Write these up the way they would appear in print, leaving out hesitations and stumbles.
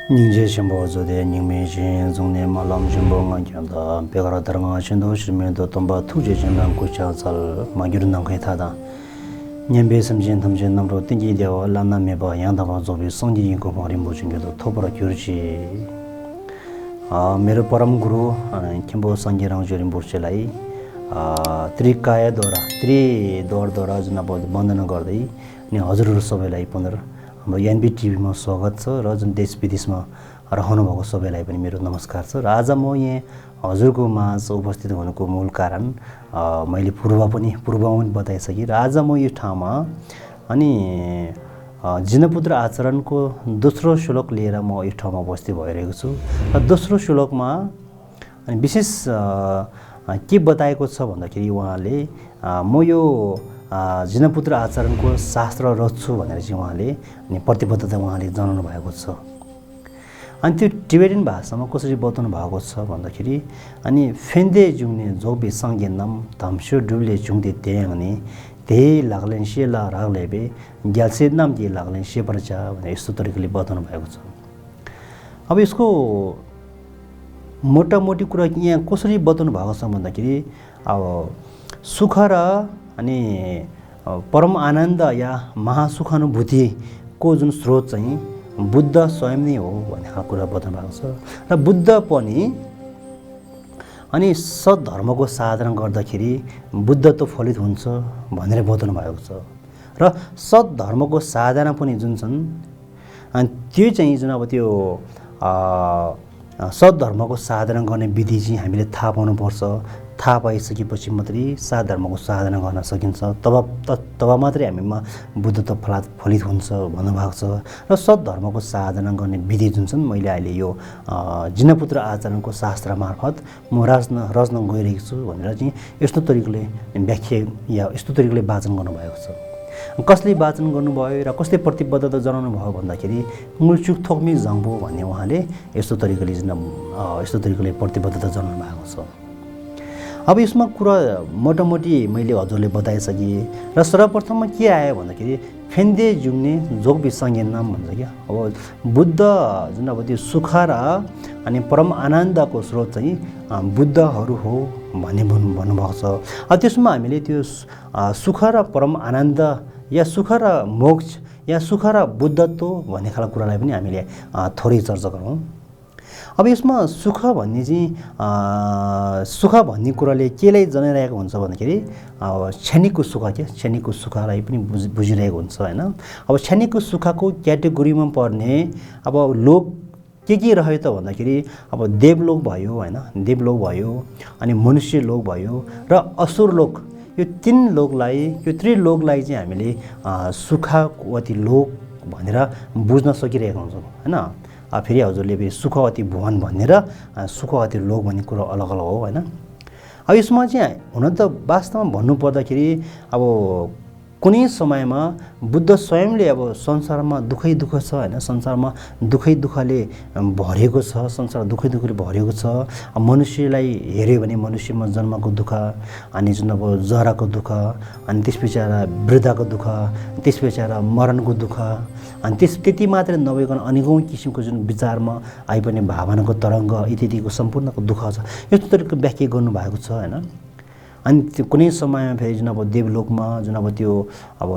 닝제 심보조데 닝메진 종네 말람 심보가 견다 베가라 다랑아 신도 시면도 tomba 투제 진단 고차살 마기르난 거타다 냠베 섬진 탐진 남로 띵기되어 란나메바 양다바 조비 성지인 거 버림 모진게도 토브라 규르지 मेरो परम गुरु किम्बो संगीरङ जोरिम बुर्सेलाई त्रिकाय द्वारा जुन अब वन्दना गर्दै अनि हजुरहरू सबैलाई पुनः हाम्रो एनबी टिभीमा स्वागत छ र जुन देश विदेशमा रहनु भएको सबैलाई पनि मेरो नमस्कार छ र आज म यहाँ हजुरको माझ उपस्थित हुनुको मूल कारण मैले पूर्वमा पनि बताइसके र आज म यो ठाउँमा अनि जिनपुत्र आचरणको दोस्रो श्लोक लिएर म यो ठाउँमा उपस्थित भइरहेको छु र दोस्रो श्लोकमा अनि विशेष के बताएको छ भन्दाखेरि उहाँले म यो जिनपुत्र आचरणको शास्त्र रच्छु भनेर चाहिँ उहाँले अनि प्रतिबद्धता उहाँले जनाउनु भएको छ अनि त्यो टिबेटन भाषामा कसरी बताउनु भएको छ भन्दाखेरि अनि फेन्डे जुङ्ने जोबे संज्ञानम धम्सो डुबले जुङ्दे त्याङ अनि त्यही लाग्लेन सेला रागलेबे ग्यालसे नाम जे लाग्लेन सेपरचा भनेर यस्तो तरिकाले बताउनु भएको छ। अब यसको मोटामोटी कुरा यहाँ कसरी बताउनु भएको छ भन्दाखेरि अब सुख र अनि परम आनन्द या महासुखानुभूतिको जुन स्रोत चाहिँ बुद्ध स्वयं नै हो भन्ने कुरा बताउनु भएको छ र बुद्ध पनि अनि सद्धर्मको साधना गर्दाखेरि बुद्धत्व फलित हुन्छ भनेर बताउनु भएको छ र सद्धर्मको साधना पनि जुन छन् अनि त्यो चाहिँ जुन अब त्यो सद्धर्मको साधना गर्ने विधि चाहिँ हामीले थाहा पाउनुपर्छ। थाहा पाइसकेपछि मात्रै सद्धर्मको साधना गर्न सकिन्छ तब मात्रै हामीमा बुद्धत्व फलित हुन्छ भन्नुभएको छ र सद्धर्मको साधना गर्ने विधि जुन छन् मैले अहिले यो जिनपुत्र आचरणको शास्त्र मार्फत म रच्न गइरहेको छु भनेर चाहिँ यस्तो तरिकाले व्याख्या या यस्तो तरिकाले वाचन गर्नुभएको छ। कसले वाचन गर्नुभयो र कसले प्रतिबद्धता जनाउनु भयो भन्दाखेरि मुलचुक थोक्मी जङ्बो भन्ने उहाँले यस्तो तरिकाले प्रतिबद्धता जनाउनु भएको छ। अब यसमा कुरा मोटामोटी मैले हजुरले बताइसकेँ र सर्वप्रथममा के आयो भन्दाखेरि फेन्डे जुङ्ने जोगबी संज्ञान नाम भन्छ क्या। अब बुद्ध जुन अब त्यो सुख र अनि परम आनन्दको स्रोत चाहिँ बुद्धहरू हो भन्ने भन्नुभएको छ। अब त्यसमा हामीले त्यो सुख र परम आनन्द या सुख र मोक्ष या सुख र बुद्धत्व भन्ने खालको कुरालाई पनि हामीले थोरै चर्चा गरौँ। अब यसमा सुख भन्ने कुराले केलाई जनाइरहेको हुन्छ भन्दाखेरि क्षणिकको सुख क्षणिकको सुखलाई पनि बुझिरहेको हुन्छ होइन। अब क्षणिकको सुखको क्याटेगोरीमा पर्ने अब लोक के रह्यो त भन्दाखेरि अब देवलोक भयो होइन, देवलोक भयो अनि मनुष्य लोक भयो र असुर लोक, यो तीन लोकलाई यो त्रिलोकलाई चाहिँ हामीले सुखवती लोक भनेर बुझ्न सकिरहेको हुन्छौँ होइन। फेरि हजुरले सुखवती भुवन भन्ने र सुखवती लोक भन्ने कुरा अलग अलग हो होइन। अब यसमा चाहिँ हुन त वास्तवमा भन्नुपर्दाखेरि अब कुनै समयमा बुद्ध स्वयंले अब संसारमा दुःखै दुःख छ होइन, संसारमा दुःखले भरिएको छ, संसार दुःखले भरिएको छ। मनुष्यलाई हेऱ्यो भने मनुष्यमा जन्मको दुःख अनि जुन अब जराको दुःख अनि त्यस पछाडि वृद्धको दुःख त्यस पछाडि मरणको दुःख अनि त्यति मात्रै नभइकन अनेकौँ किसिमको जुन विचारमा आइपर्ने भावनाको तरङ्ग इत्यादिको सम्पूर्णको दुःख छ। यस्तो तरिकाको व्याख्या गर्नुभएको छ होइन। अनि त्यो कुनै समयमा फेरि जुन अब देवलोकमा जुन अब त्यो अब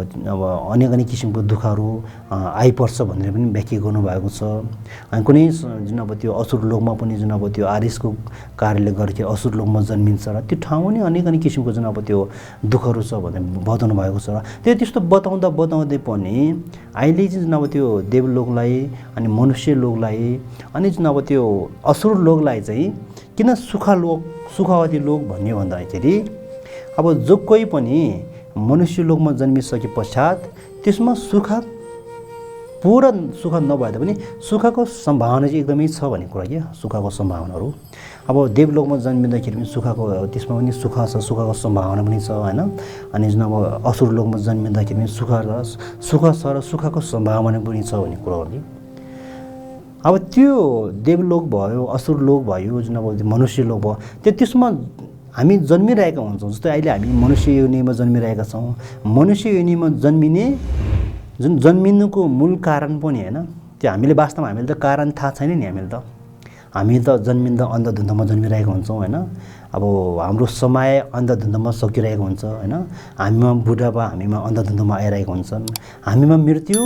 अनेक किसिमको दुःखहरू आइपर्छ भनेर पनि व्याख्या गर्नुभएको छ। अनि कुनै जुन अब त्यो असुर लोकमा पनि जुन अब त्यो आरिसको कार्यले गर्दाखेरि असुर लोकमा जन्मिन्छ र त्यो ठाउँमा नि अनेक किसिमको जुन अब त्यो दुःखहरू छ भनेर बताउनु भएको छ। त्यस्तो बताउँदै पनि अहिले चाहिँ जुन अब त्यो देवलोकलाई अनि मनुष्य लोकलाई अनि जुन अब त्यो असुर लोकलाई चाहिँ किन सुखवती लोक भन्ने भन्दाखेरि अब जो कोही पनि मनुष्य लोकमा जन्मिसके पश्चात त्यसमा पूर्ण सुख नभए तापनि सुखको सम्भावना चाहिँ एकदमै छ भन्ने कुरा के सुखको सम्भावनाहरू। अब देवलोकमा जन्मिँदाखेरि पनि त्यसमा पनि सुख छ, सुखको सम्भावना पनि छ होइन। अनि जुन अब असुर लोकमा जन्मिँदाखेरि पनि सुख छ र सुखको सम्भावना पनि छ भन्ने कुराहरू। अब त्यो देवलोक भयो, असुर लोक भयो, जुन अब मनुष्य लोक भयो, त्यसमा हामी जन्मिरहेका हुन्छौँ। जस्तै अहिले हामी मनुष्य योनिमा जन्मिरहेका छौँ। मनुष्य योनिमा जन्मिने जुन जन्मिनुको मूल कारण पनि होइन त्यो हामीले वास्तवमा हामीले त कारण थाहा छैन नि। हामी त जन्मिँदा अन्धधुन्धमा जन्मिरहेको हुन्छौँ होइन। अब हाम्रो समय अन्धधुन्धमा सकिरहेको हुन्छ होइन। हामीमा बुढापा हामीमा अन्धधुन्धमा आइरहेको हुन्छन्, हामीमा मृत्यु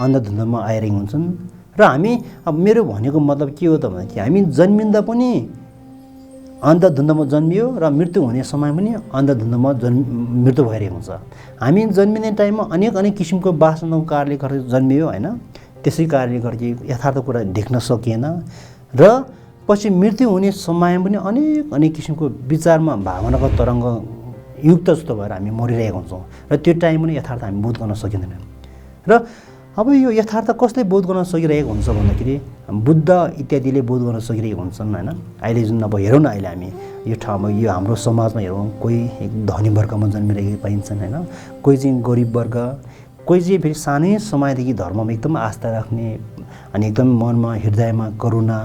अन्धधुन्धमा आइरहेको हुन्छन्। र हामी अब मेरो भनेको मतलब के हो त भने कि हामी जन्मिँदा पनि अन्धधुन्धमा जन्मियो र मृत्यु हुने समय पनि अन्धधुन्धमा मृत्यु भइरहेको हुन्छ। हामी जन्मिने टाइममा अनेक किसिमको वासनाको कारणले गर्दा जन्मियो होइन। त्यसै कारणले गर्दा यथार्थ कुरा देख्न सकिएन र पछि मृत्यु हुने समयमा पनि अनेक किसिमको विचारमा भावनाको तरङ्ग युक्त जस्तो भएर हामी मरिरहेका हुन्छौँ र त्यो टाइम पनि यथार्थ हामी बोध गर्न सकिँदैन। र अब यो यथार्थ कसले बोध गर्न सकिरहेको हुन्छ भन्दाखेरि बुद्ध इत्यादिले बोध गर्न सकिरहेको हुन्छन् होइन। अहिले जुन अब हेरौँ न, अहिले हामी यो ठाउँमा यो हाम्रो समाजमा हेरौँ, कोही एक धनी वर्गमा जन्मिरहेको पाइन्छन् होइन, कोही चाहिँ गरिब वर्ग, कोही चाहिँ फेरि सानै समयदेखि धर्ममा एकदम आस्था राख्ने अनि एकदम मनमा हृदयमा करुणा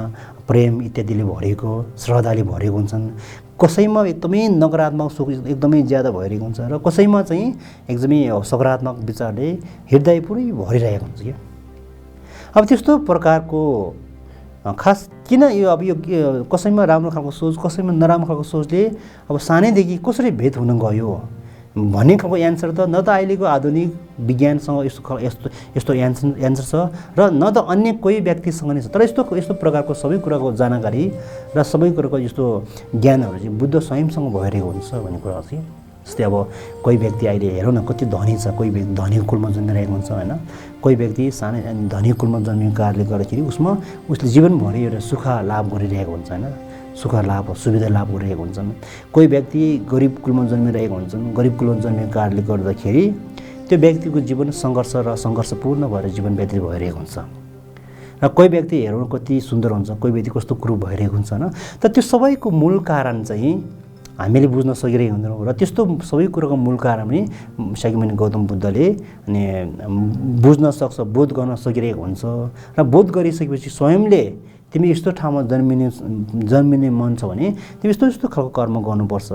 प्रेम इत्यादिले भरेको श्रद्धाले भरेको हुन्छन्। कसैमा एकदमै नकारात्मक सोच एकदमै ज्यादा भइरहेको हुन्छ र कसैमा चाहिँ एकदमै सकारात्मक विचारले हृदय पुरै भरिरहेको हुन्छ क्या। अब त्यस्तो प्रकारको खास किन यो कसैमा राम्रो खालको सोच कसैमा नराम्रो खालको सोचले अब सानैदेखि कसरी भेद हुन गयो भन्ने खालको एन्सर त न त अहिलेको आधुनिक विज्ञानसँग यस्तो एन्सर छ र न त अन्य कोही व्यक्तिसँग नै छ। तर यस्तो प्रकारको सबै कुराको जानकारी र सबै कुराको यस्तो ज्ञानहरू चाहिँ बुद्ध स्वयंसँग भइरहेको हुन्छ भन्ने कुरा चाहिँ। जस्तै अब कोही व्यक्ति अहिले हेरौँ न कति धनी छ, कोही व्यक्ति धनी कुलमा जन्मिरहेको हुन्छ होइन। कोही व्यक्ति सानै धनी कुलमा जन्मिएको कारणले गर्दाखेरि उसले जीवनभरि एउटा सुख लाभ गरिरहेको हुन्छ होइन, सुख लाभ सुविधा लाभ गरिरहेको हुन्छन्। कोही व्यक्ति गरिब कुलमा जन्मिरहेको हुन्छन्, गरिब कुलमा जन्मिएको कारणले गर्दाखेरि त्यो व्यक्तिको जीवन सङ्घर्ष र सङ्घर्षपूर्ण भएर जीवन व्यतीत भइरहेको हुन्छ। र कोही व्यक्ति हेर्नु कति सुन्दर हुन्छ, कोही व्यक्ति कस्तो कुरूप भइरहेको हुन्छ होइन। त त्यो सबैको मूल कारण चाहिँ हामीले बुझ्न सकिरहेको हुँदैनौँ र त्यस्तो सबै कुरोको मूल कारण पनि शाक्यमुनि गौतम बुद्धले अनि बुझ्न सक्छ, बोध गर्न सकिरहेको हुन्छ। र बोध गरिसकेपछि स्वयंले तिमी यस्तो ठाउँमा जन्मिने मन छ भने तिमी यस्तो खालको कर्म गर्नुपर्छ,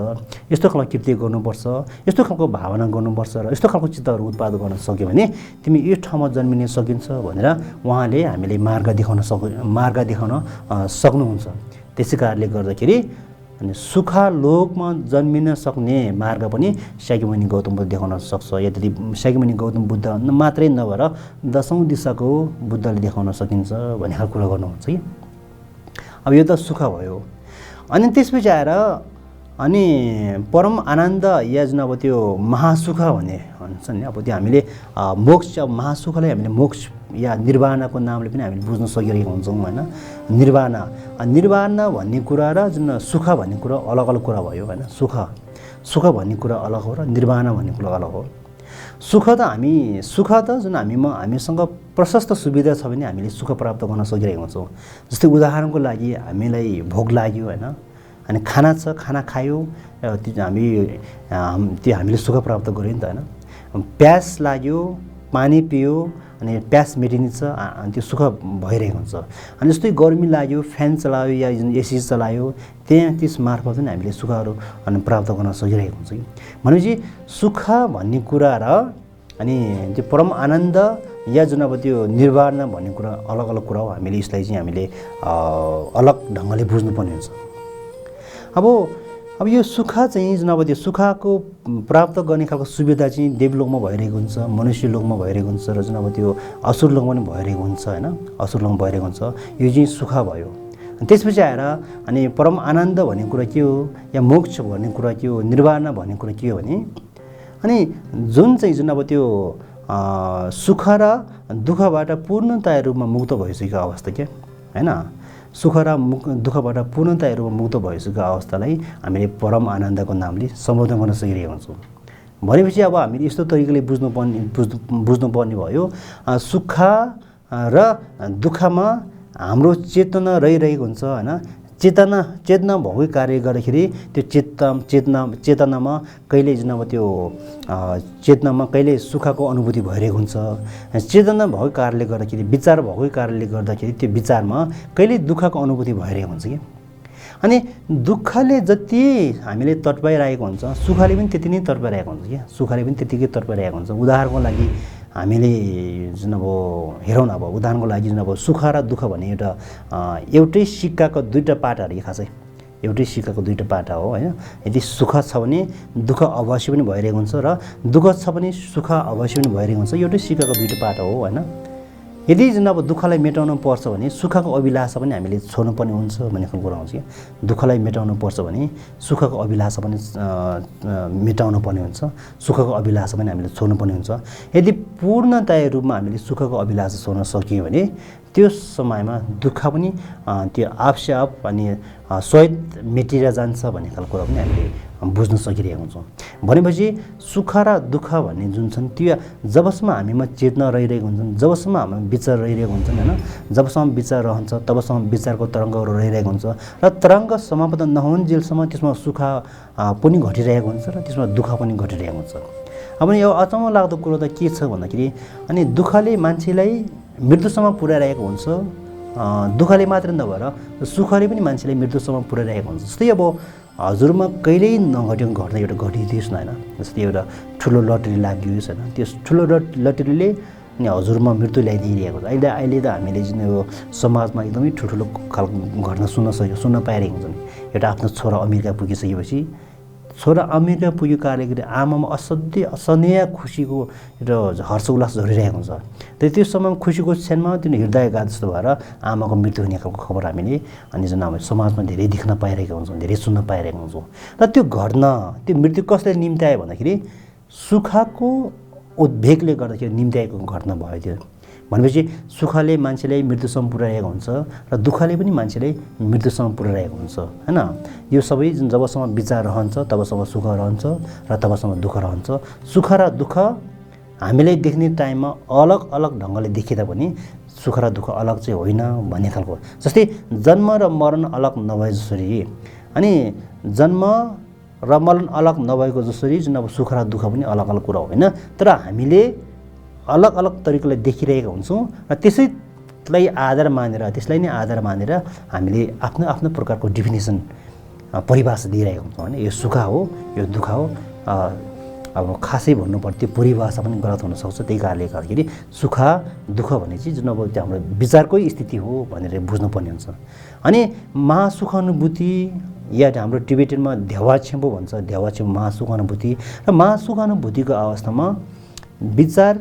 यस्तो खालको कृत्य गर्नुपर्छ, यस्तो खालको भावना गर्नुपर्छ र यस्तो खालको चित्तहरू उत्पादन गर्न सक्यो भने तिमी यो ठाउँमा जन्मिन सकिन्छ भनेर उहाँले हामीले मार्ग देखाउन सक्नुहुन्छ। त्यसै कारणले गर्दाखेरि अनि सुखालोकमा जन्मिन सक्ने मार्ग पनि शाक्यमुनि गौतम बुद्ध देखाउन सक्छ। यद्यपि शाक्यमुनि गौतम बुद्ध मात्रै नभएर 10औं दिशाको बुद्धले देखाउन सकिन्छ भन्ने खालको कुरा गर्नुहुन्छ कि। अब यो त सुख भयो। अनि त्यसपछि आएर अनि परम आनन्द या जुन अब त्यो महासुख भन्ने भन्छ नि, अब त्यो हामीले मोक्ष महासुखलाई हामीले मोक्ष या निर्वाणको नामले पनि हामीले बुझ्न सकिरहेको हुन्छौँ होइन। निर्वाण भन्ने कुरा र जुन सुख भन्ने कुरा अलग अलग कुरा भयो होइन। सुख भन्ने कुरा अलग हो र निर्वाण भन्ने कुरा अलग हो। सुख त जुन हामीसँग प्रशस्त सुविधा छ भने हामीले सुख प्राप्त गर्न सकिरहेको हुन्छौँ। जस्तै उदाहरणको लागि हामीलाई भोक लाग्यो होइन, अनि खाना छ, खाना खायो, त्यो हामीले सुख प्राप्त गऱ्यो नि त होइन। प्यास लाग्यो, पानी पियो, अनि प्यास मेटिन्छ, अनि त्यो सुख भइरहेको हुन्छ। अनि जस्तै गर्मी लाग्यो, फ्यान चलायो या एसी चलायो, त्यस मार्फत पनि हामीले सुखहरू अनि प्राप्त गर्न सकिरहेको हुन्छ कि। भनेपछि सुख भन्ने कुरा र अनि त्यो परम आनन्द या जुन अब त्यो निर्वाण भन्ने कुरा अलग अलग कुरा हो। हामीले यसलाई चाहिँ हामीले अलग ढङ्गले बुझ्नुपर्ने हुन्छ। अब यो सुख चाहिँ जुन अब त्यो सुखको प्राप्त गर्ने खालको सुविधा चाहिँ देवलोकमा भइरहेको हुन्छ, मनुष्य लोकमा भइरहेको हुन्छ र जुन अब त्यो असुर लोकमा पनि भइरहेको हुन्छ होइन। असुर लोकमा भइरहेको हुन्छ, यो चाहिँ सुख भयो। त्यसपछि आएर अनि परम आनन्द भन्ने कुरा के हो या मोक्ष भन्ने कुरा के हो, निर्वाण भन्ने कुरा के हो भने अनि जुन अब त्यो सुख र दुःखबाट पूर्णतया रूपमा मुक्त भइसकेको अवस्था क्या होइन। सुख र दुःखबाट पूर्णतया रूपमा मुक्त भइसकेको अवस्थालाई हामीले परम आनन्दको नामले सम्बोधन गर्न सकिरहेको हुन्छौँ। भनेपछि अब हामीले यस्तो तरिकाले बुझ्नुपर्ने भयो, सुख र दुःखमा हाम्रो चेतना रहिरहेको हुन्छ होइन। चेतना भएकै कार्य गर्दाखेरि त्यो चेतनामा कहिले जुन अब त्यो चेतनामा कहिले सुखको अनुभूति भइरहेको हुन्छ। चेतना भएको कारणले गर्दाखेरि, विचार भएको कारणले गर्दाखेरि त्यो विचारमा कहिले दुःखको अनुभूति भइरहेको हुन्छ कि। अनि दुःखले जति हामीले तडपाइरहेको हुन्छ, सुखले पनि त्यति नै तडपाइरहेको हुन्छ क्या। सुखले पनि त्यतिकै तडपाइरहेको हुन्छ। उदाहरणको लागि हामीले जुन अब हेरौँ न, अब उदाहरणको लागि जुन अब सुख र दुःख भन्ने एउटै सिक्काको दुईवटा पाटा अरे खासै, एउटै सिक्काको दुईवटा पाटा हो होइन। यदि सुख छ भने दुःख अवश्य पनि भइरहेको हुन्छ र दुःख छ भने सुख अवश्य पनि भइरहेको हुन्छ, एउटै सिक्काको दुईवटा पाटा हो होइन। यदि जुन अब दुःखलाई मेटाउनु पर्छ भने सुखको अभिलाषा पनि हामीले छोड्नुपर्ने हुन्छ भन्ने खालको कुरा आउँछ क्या। दुःखलाई मेटाउनु पर्छ भने सुखको अभिलाषा पनि मेटाउनु पर्ने हुन्छ, सुखको अभिलाषा पनि हामीले छोड्नुपर्ने हुन्छ। यदि पूर्णतया रूपमा हामीले सुखको अभिलाषा छोड्न सक्यौँ भने त्यो समयमा दुःख पनि त्यो आफसे आप अनि स्वयं मेटिएर जान्छ भन्ने खालको कुरा पनि हामीले बुझ्न सकिरहेको हुन्छौँ। भनेपछि सुख र दुःख भन्ने जुन छन् त्यो जबसम्म हामीमा चेतना रहिरहेको हुन्छन्, जबसम्म हाम्रो विचार रहिरहेको हुन्छन् होइन, जबसम्म विचार रहन्छ तबसम्म विचारको तरङ्गहरू रहिरहेको हुन्छ र तरङ्ग समाप्त नहुन्जेलसम्म त्यसमा सुख पनि घटिरहेको हुन्छ र त्यसमा दुःख पनि घटिरहेको हुन्छ। अब यो अचम्म लाग्दो कुरो त के छ भन्दाखेरि अनि दुःखले मान्छेलाई मृत्युसम्म पुर्याइरहेको हुन्छ, दुःखले मात्र नभएर सुखले पनि मान्छेलाई मृत्युसम्म पुर्याइरहेको हुन्छ। जस्तै अब हजुरमा कहिल्यै नघटेको घटना एउटा घटिदियोस् न होइन, जस्तै एउटा ठुलो लटरी लागियोस् होइन, त्यो ठुलो लटरीले अनि हजुरमा मृत्यु ल्याइदिइरहेको छ। अहिले त हामीले जुन यो समाजमा एकदमै ठुल्ठुलो खालको घटना सुन्न पाइरहेको हुन्छ नि। एउटा आफ्नो छोरा अमेरिका पुगिसकेपछि छोरा अमेरिका पुगेको कारणले गर्दा आमामा असन्देह खुसीको एउटा हर्ष उल्लास झरिरहेको हुन्छ। त्यो समयमा खुसीको क्षणमा त्यो हृदयघात जस्तो भएर आमाको मृत्यु हुने खालको खबर हामीले अनि जुन हाम्रो समाजमा धेरै देख्न पाइरहेका हुन्छौँ, धेरै सुन्न पाइरहेका हुन्छौँ। र त्यो घटना त्यो मृत्यु कसले निम्त्यायो भन्दाखेरि सुखको उद्वेगले गर्दाखेरि निम्त्याएको घटना भयो त्यो। भनेपछि सुखले मान्छेलाई मृत्युसम्म पुर्याइरहेको हुन्छ र दुःखले पनि मान्छेलाई मृत्युसम्म पुर्याइरहेको हुन्छ होइन। यो सबै जुन जबसम्म विचार रहन्छ तबसम्म सुख रहन्छ र तबसम्म दुःख रहन्छ। सुख र दुःख हामीले देख्ने टाइममा अलग अलग ढङ्गले देखिँदा पनि सुख र दुःख अलग चाहिँ होइन भन्ने खालको। जस्तै जन्म र मरण अलग नभए जसरी अनि जन्म र मरण अलग नभएको जसरी जुन अब सुख र दुःख पनि अलग अलग कुरा होइन, तर हामीले अलग अलग तरिकाले देखिरहेका हुन्छौँ र त्यसलाई त्यसलाई नै आधार मानेर हामीले आफ्नो आफ्नो प्रकारको डेफिनेसन परिभाषा दिइरहेका हुन्छौँ होइन। यो सुख हो, यो दुःख हो। अब खासै भन्नुपर्दा त्यो परिभाषा पनि गलत हुनसक्छ। त्यही कारणले गर्दाखेरि सुख दुःख भने चाहिँ जुन अब त्यो हाम्रो विचारकै स्थिति हो भनेर बुझ्नुपर्ने हुन्छ। अनि महासुखानुभूति या हाम्रो टिबेटनमा देवाक्षेम्बो भन्छ, देवाक्षेम्बो महासुखानुभूति र महासुखानुभूतिको अवस्थामा विचार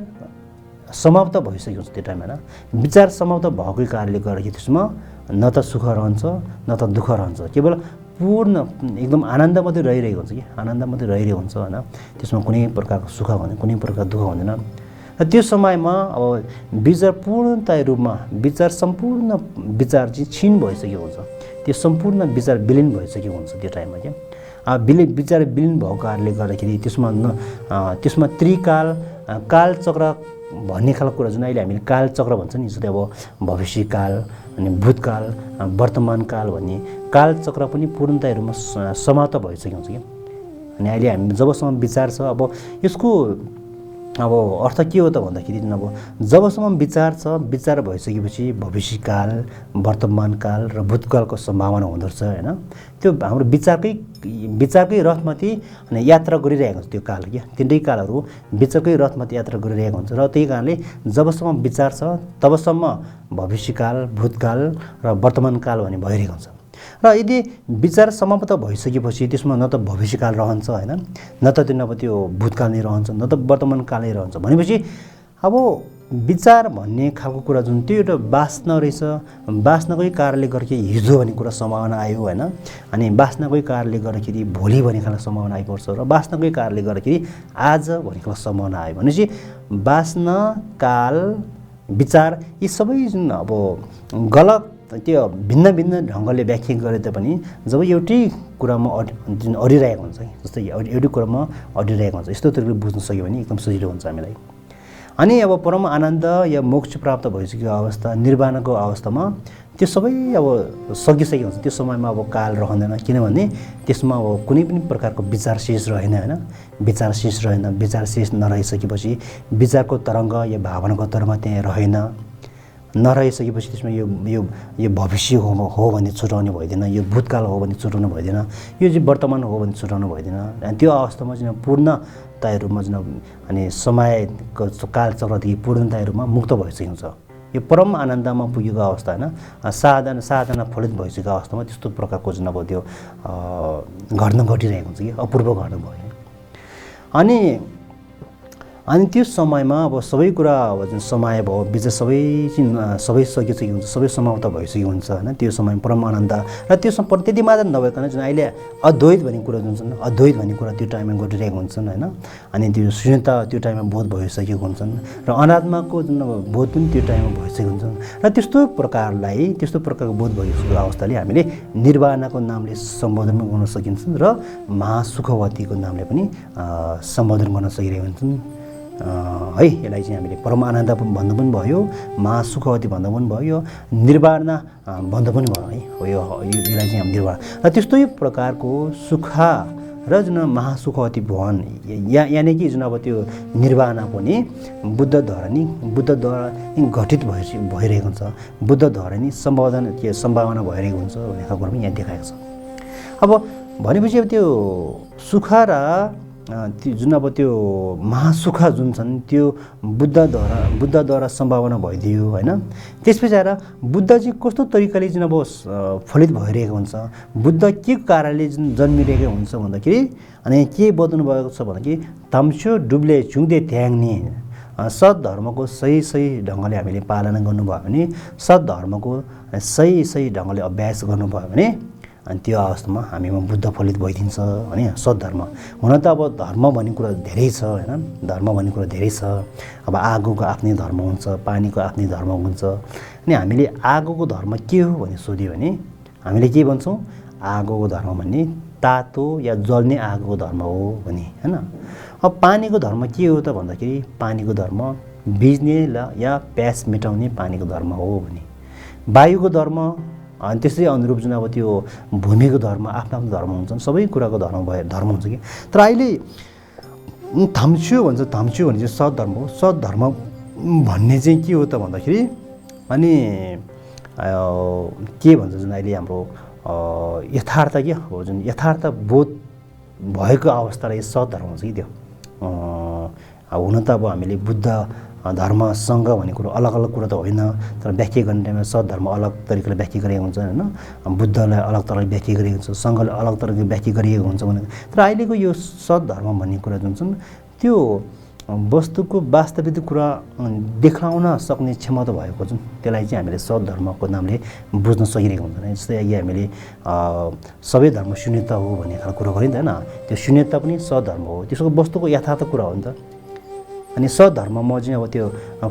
समाप्त भइसकेको हुन्छ। त्यो टाइममा होइन विचार समाप्त भएकै कारणले गर्दाखेरि त्यसमा न त सुख रहन्छ न त दुःख रहन्छ, केवल पूर्ण एकदम आनन्द मात्रै रहिरहेको हुन्छ कि आनन्द मात्रै रहिरहेको हुन्छ होइन। त्यसमा कुनै प्रकारको सुख हुँदैन, कुनै प्रकारको दुःख हुँदैन। र त्यो समयमा अब विचार पूर्णतया रूपमा सम्पूर्ण विचार चाहिँ क्षीण भइसकेको हुन्छ, त्यो सम्पूर्ण विचार विलिन भइसकेको हुन्छ त्यो टाइममा क्या। विचार विलिन भएको कारणले गर्दाखेरि त्यसमा त्रिकाल कालचक्र भन्ने खालको कुरा जुन अहिले हामीले कालचक्र भन्छ नि, जस्तै अब भविष्यकाल अनि भूतकाल वर्तमान काल भन्ने कालचक्र पनि पूर्णतया रूपमा समाप्त भइसकेको हुन्छ क्या। अनि अहिले हामी जबसम्म विचार छ अब यसको अब अर्थ के हो त भन्दाखेरि अब जबसम्म विचार छ, विचार भइसकेपछि भविष्यकाल वर्तमानकाल र भूतकालको सम्भावना हुँदो रहेछ होइन। त्यो हाम्रो विचारकै रथमाथि अनि यात्रा गरिरहेको हुन्छ त्यो काल क्या। तिनटै कालहरू विचारकै रथमाथि यात्रा गरिरहेको हुन्छ र त्यही कारणले जबसम्म विचार छ तबसम्म भविष्यकाल भूतकाल र वर्तमानकाल भन्ने भइरहेको हुन्छ। र यदि विचार समाप्त भइसकेपछि त्यसमा न त भविष्यकाल रहन्छ होइन, न त त्यो भूतकाल नै रहन्छ, न त वर्तमानकाल नै रहन्छ। भनेपछि अब विचार भन्ने खालको कुरा जुन त्यो एउटा वासना रहेछ, वासनाकै कारणले गर्दाखेरि हिजो भन्ने कुरा सम्भावना आयो होइन। अनि वासनाकै कारणले गर्दाखेरि भोलि भन्ने खालको सम्भावना आइपर्छ र वासनाकै कारणले गर्दाखेरि आज भन्ने खालको सम्भावना आयो। भनेपछि वासना काल विचार यी सबै जुन अब गलत त्यो भिन्न भिन्न ढङ्गले व्याख्या गरे तापनि जब एउटै कुरामा अडिरहेको हुन्छ, जस्तै एउटै कुरामा अडिरहेको हुन्छ, यस्तो तरिकाले बुझ्न सक्यो भने एकदम सजिलो हुन्छ हामीलाई। अनि अब परम आनन्द या मोक्ष प्राप्त भइसकेको अवस्था निर्वाणको अवस्थामा त्यो सबै अब सकिसकेको हुन्छ। त्यो समयमा अब काल रहँदैन, किनभने त्यसमा अब कुनै पनि प्रकारको विचार शेष रहेन होइन। विचार शेष रहेन, विचार शेष नरहिसकेपछि विचारको तरङ्ग या भावनाको तरङ्ग त्यहाँ रहेन। नरहिसकेपछि त्यसमा यो भविष्य हो भने छुटाउने भइदिएन, यो भूतकाल हो भने छुटाउनु भइदिएन, यो चाहिँ वर्तमान हो भने छुटाउनु भइदिएन। अनि त्यो अवस्थामा चाहिँ पूर्णताका रूपमा चाहिँ अनि समयको कालचक्रदेखि पूर्णताका रूपमा मुक्त भइसकेको छ। यो परम आनन्दमा पुगेको अवस्था होइन, साधना फलित भइसकेको अवस्थामा त्यस्तो प्रकारको जुन अब त्यो घट्न घटिरहेको हुन्छ कि अपूर्व घट्न भयो। अनि त्यो समयमा अब सबै कुरा अब जुन समय भयो बिच सबै सकिसकेको हुन्छ, सबै समाप्त भइसकेको हुन्छ होइन। त्यो समय परम आनन्द र त्यो त्यति मात्र नभइकन जुन अहिले अद्वैत भन्ने कुरा जुन छन्, अद्वैत भन्ने कुरा त्यो टाइममा घटिरहेको हुन्छन् होइन। अनि त्यो शून्यता त्यो टाइममा बोध भइसकेको हुन्छन् र अनात्माको जुन अब बोध पनि त्यो टाइममा भइसकेको हुन्छन्। र त्यस्तो प्रकारको बोध भइसकेको अवस्थाले हामीले निर्वाणको नामले सम्बोधन गर्न सकिन्छ र महासुखवतीको नामले पनि सम्बोधन गर्न सकिरहेको हुन्छन् है। यसलाई चाहिँ हामीले परम आनन्द भन्नु पनि भयो, महासुखवती भन्नु पनि भयो, निर्वाण भन्नु पनि भयो है। यसलाई चाहिँ हामी निर्वाण र त्यस्तै प्रकारको सुख र जुन महासुखवती भवन यानि कि जुन अब त्यो निर्वाण पनि बुद्धद्वारा घटित भइरहेको हुन्छ, बुद्धद्वारा नि सम्भावना भइरहेको हुन्छ भन्ने कुरा पनि यहाँ देखाएको छ। अब भनेपछि अब त्यो सुख र त्यो जुन अब त्यो महासुख जुन छन् त्यो बुद्धद्वारा सम्भावना भइदियो होइन। त्यसपछि आएर बुद्ध चाहिँ कस्तो तरिकाले जुन अब फलित भइरहेको हुन्छ, बुद्ध के कारणले जुन जन्मिरहेको हुन्छ भन्दाखेरि अनि के बताउनु भएको छ भन्दाखेरि ताम्सो डुब्ले चुङदे त्याङ्ने सद्धर्मको सही ढङ्गले हामीले पालना गर्नुभयो भने, सद्धर्मको सही ढङ्गले अभ्यास गर्नुभयो भने अनि त्यो अवस्थामा हामीमा बुद्ध फलित भइदिन्छ होइन। सद्धर्म हुन त अब धर्म भन्ने कुरा धेरै छ होइन, धर्म भन्ने कुरा धेरै छ। अब आगोको आफ्नै धर्म हुन्छ, पानीको आफ्नै धर्म हुन्छ। अनि हामीले आगोको धर्म के हो भने सोध्यो भने हामीले के भन्छौँ, आगोको धर्म भन्ने तातो या जल्ने आगोको धर्म हो भने होइन। अब पानीको धर्म के हो त भन्दाखेरि पानीको धर्म बिज्ने या प्यास मेटाउने पानीको धर्म हो भने। वायुको धर्म अनि त्यसै अनुरूप जुन अब त्यो भूमिको धर्म आफ्नो धर्म हुन्छन्, सबै कुराको धर्म हुन्छ कि। तर अहिले थाम्छु भने चाहिँ सद्धर्म हो। सद्धर्म भन्ने चाहिँ के हो त भन्दाखेरि अनि के भन्छ जुन अहिले हाम्रो यथार्थ क्या हो, जुन यथार्थ बोध भएको अवस्थालाई सद्धर्म हुन्छ कि त्यो। हुन त अब हामीले बुद्ध धर्मसँग भन्ने कुरो अलग कुरा त होइन, तर व्याख्या गर्ने टाइममा सद्धर्म अलग तरिकाले व्याख्या गरिएको हुन्छ होइन, बुद्धलाई अलग तरहले व्याख्या गरिएको हुन्छ, सङ्घले अलग तरहले व्याख्या गरिएको हुन्छ भने। तर अहिलेको यो सद्धर्म भन्ने कुरा जुन छन् त्यो वस्तुको वास्तविक कुरा देखाउन सक्ने क्षमता भएको जुन त्यसलाई चाहिँ हामीले सद्धर्मको नामले बुझ्न सकिरहेको हुन्छन्। जस्तै अघि हामीले सबै धर्म शून्यता हो भन्ने खालको कुरा गरिन्छ होइन, त्यो शून्यता पनि सद्धर्म हो, त्यसको वस्तुको यथार्थ कुरा हो नि त। अनि सद्धर्ममा चाहिँ अब त्यो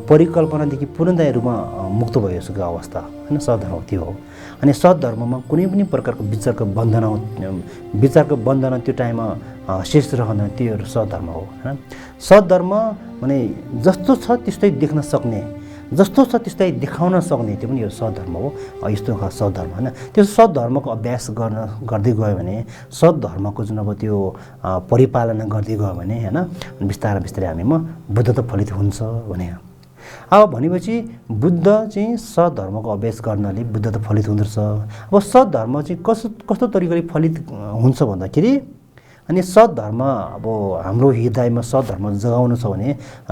परिकल्पनादेखि पूर्णतया रूपमा मुक्त भइसकेको अवस्था होइन, सद्धर्म त्यो हो। अनि सद्धर्ममा कुनै पनि प्रकारको विचारको बन्धन त्यो टाइममा शेष रहँदैन, त्यो सद्धर्म हो होइन। सद्धर्म भने जस्तो छ त्यस्तै देख्न सक्ने, जस्तो छ त्यस्तै देखाउन सक्ने, त्यो पनि यो सद्धर्म हो। यस्तो सद्धर्म होइन। त्यो सद्धर्मको अभ्यास गर्दै गयो भने, सद्धर्मको जुन अब त्यो परिपालना गर्दै गयो भने होइन, बिस्तारै हामीमा बुद्ध त फलित हुन्छ भने। अब भनेपछि बुद्ध चाहिँ सद्धर्मको अभ्यास गर्नाले बुद्ध त फलित हुँदछ। अब सद्धर्म चाहिँ कस्तो तरिकाले फलित हुन्छ भन्दाखेरि अनि सद्धर्म अब हाम्रो हृदयमा सद्धर्म जगाउनु छ भने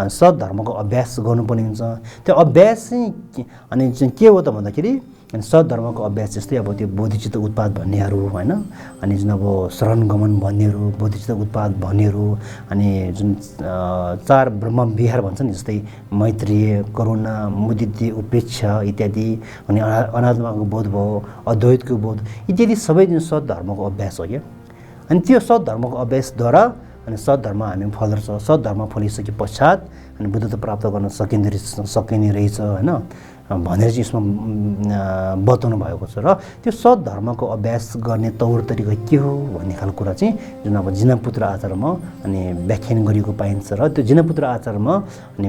सद्धर्मको अभ्यास गर्नुपर्ने हुन्छ। त्यो अभ्यास चाहिँ अनि चाहिँ के हो त भन्दाखेरि अनि सद्धर्मको अभ्यास जस्तै अब त्यो बोधिचित्त उत्पाद भन्नेहरू होइन, अनि जुन अब शरण गमन भन्नेहरू, बोधिचित्त उत्पाद भन्नेहरू, अनि जुन 4 ब्रह्म विहार भन्छ नि, जस्तै मैत्रेय, करुणा, मुदित, उपेक्षा इत्यादि, अनि अनात्माको बोध भयो, अद्वैतको बोध इत्यादि सबै जुन सद्धर्मको अभ्यास हो क्या। अनि त्यो सद्धर्मको अभ्यासद्वारा अनि सद्धर्म हामी फल्दछ। सद्धर्म फलिसके पश्चात अनि बुद्धत्व प्राप्त गर्न सकिने रहेछ होइन भनेर चाहिँ यसमा बताउनु भएको छ। र त्यो सद्धर्मको अभ्यास गर्ने तौर तरिका के हो भन्ने खालको कुरा चाहिँ जुन अब जिनपुत्र आचारमा अनि व्याख्यान गरिएको पाइन्छ। र त्यो जिनपुत्र आचारमा अनि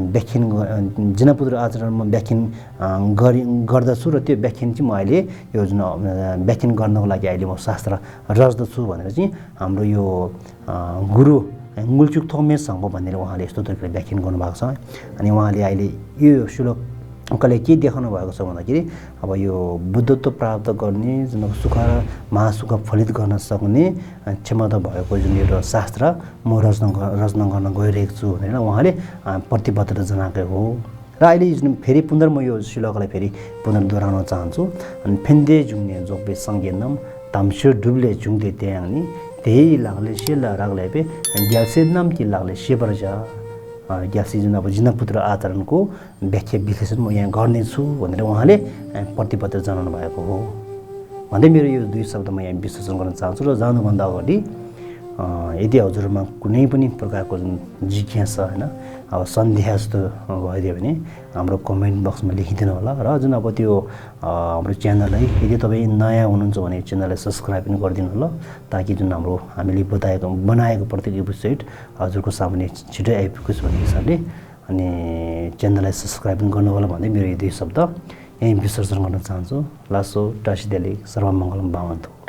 जिनपुत्र आचारमा व्याख्यान गर्दछु र त्यो व्याख्यान चाहिँ म अहिले यो जुन व्याख्यान गर्नको लागि अहिले म शास्त्र रच्दछु भनेर चाहिँ हाम्रो यो गुरु ङ्गुलचुक थोमे साङ्पो भनेर उहाँले यस्तो तरिकाले व्याख्यान गर्नुभएको छ। अनि उहाँले अहिले यो श्लोक उनले के देखाउनु भएको छ भन्दाखेरि अब यो बुद्धत्व प्राप्त गर्ने जुन सुख र महासुख फलित गर्न सक्ने क्षमता भएको जुन एउटा शास्त्र म रचना गर्न गइरहेको छु भनेर उहाँले प्रतिबद्धता जनाएको हो। र अहिले जुन फेरि पुनः म यो श्लोकलाई फेरि पुनः दोहोऱ्याउन चाहन्छु। अनि फेन्दे जुङ्ने जोक्बे सङ्गेनम ताम्स्यो डुब्ले जुङ्दे त्याङ्नी त्यही लाग्ले सेला राग्लेपे ग्याल्से नाम कि लाग्ले सेबरजा ग्याल्सी जुन अब जिनपुत्र आचरणको व्याख्या विश्लेषण म यहाँ गर्नेछु भनेर उहाँले प्रतिबद्धता जनाउनु भएको हो भन्दै मेरो यो दुई शब्द म यहाँ विश्लेषण गर्न चाहन्छु। र जानुभन्दा अगाडि यदि हजुरमा कुनै पनि प्रकारको जुन जिज्ञासा होइन अब सन्देह जस्तो भइदियो भने हाम्रो कमेन्ट बक्समा लेखिदिनु होला। र जुन अब त्यो हाम्रो च्यानललाई यदि तपाईँ नयाँ हुनुहुन्छ भने च्यानललाई सब्सक्राइब पनि गरिदिनु होला ताकि जुन हाम्रो हामीले बनाएको प्रत्येक एपिसोड हजुरको सामुन्ने छिटै आइपुगोस् भन्ने हिसाबले अनि च्यानललाई सब्सक्राइब पनि गर्नु होला भन्दै मेरो यो दुई शब्द यहीँ विसर्जन गर्न चाहन्छु। लासो टासिदेले सर्वमङ्गलम भवन्तु।